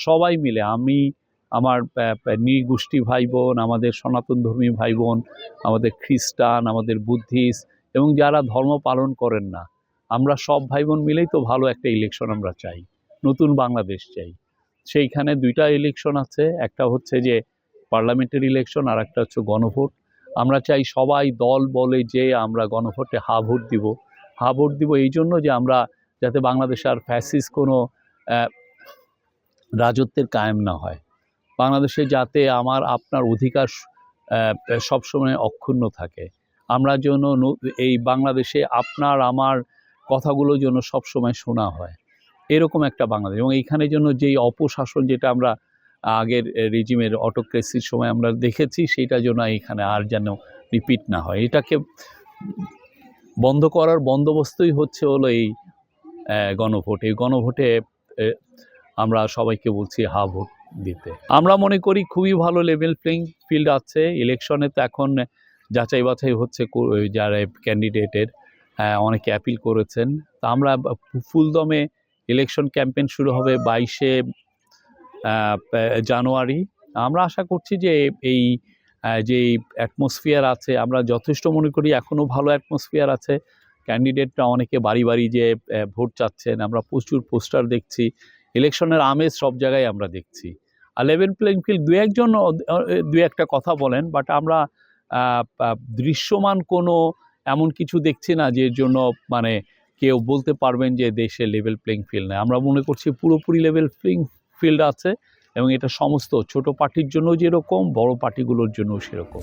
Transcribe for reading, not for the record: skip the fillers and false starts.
সবাই মিলে আমি আমার নৃগোষ্ঠী ভাই বোন, আমাদের সনাতন ধর্মী ভাই বোন, আমাদের খ্রিস্টান, আমাদের বুদ্ধিস্ট এবং যারা ধর্ম পালন করেন না, আমরা সব ভাই বোন মিলেই তো ভালো একটা ইলেকশন আমরা চাই, নতুন বাংলাদেশ চাই। সেইখানে দুইটা ইলেকশন আছে, একটা হচ্ছে যে পার্লামেন্টের ইলেকশন, আর একটা হচ্ছে গণভোট। আমরা চাই সবাই দল বলে যে আমরা গণভোটে হা ভোট দিব এই জন্য যে আমরা যাতে বাংলাদেশে আর ফ্যাসিস্ট কোনো রাজত্বের কায়েম না হয়, বাংলাদেশে যাতে আমার আপনার অধিকার সবসময় অক্ষুণ্ণ থাকে, আমরা যেন এই বাংলাদেশে আপনার আমার কথাগুলো যেন সবসময় শোনা হয়, এরকম একটা বাংলাদেশ। এবং এইখানে জন্য যেই অপশাসন যেটা আমরা আগের রেজিমের অটোক্রেসির সময় আমরা দেখেছি, সেটা যেন এখানে আর যেন রিপিট না হয়, এটাকে বন্ধ করার বন্দোবস্তই হলো এই গণভোট। এই গণভোটে আমরা সবাইকে বলছি হা ভোট দিতে। আমরা মনে করি খুবই ভালো লেভেল প্লেইং ফিল্ড আছে। ইলেকশনে তো এখন যাচাই বাছাই হচ্ছে যারা ক্যান্ডিডেটের, অনেকে অ্যাপিল করেছেন। তা আমরা ফুলদমে ইলেকশন ক্যাম্পেইন শুরু হবে 22শে জানুয়ারি। আমরা আশা করছি যে এই যে অ্যাটমসফিয়ার আছে, আমরা যথেষ্ট মনে করি এখনও ভালো অ্যাটমসফিয়ার আছে। ক্যান্ডিডেটরা অনেকে বাড়ি বাড়ি যে ভোট চাচ্ছেন, আমরা প্রচুর পোস্টার দেখছি, ইলেকশনের আমেজ সব জায়গায় আমরা দেখছি। আর লেভেল প্লেইং ফিল্ড দু একটা কথা বলেন, বাট আমরা দৃশ্যমান কোনো এমন কিছু দেখছি না যে জন্য মানে কেউ বলতে পারবেন যে দেশে লেভেল প্লেইং ফিল্ড নেই। আমরা মনে করছি পুরোপুরি লেভেল প্লেইং ফিল্ড আছে, এবং এটা সমস্ত ছোট পার্টির জন্য যেরকম, বড় পার্টিগুলোর জন্য সেরকম।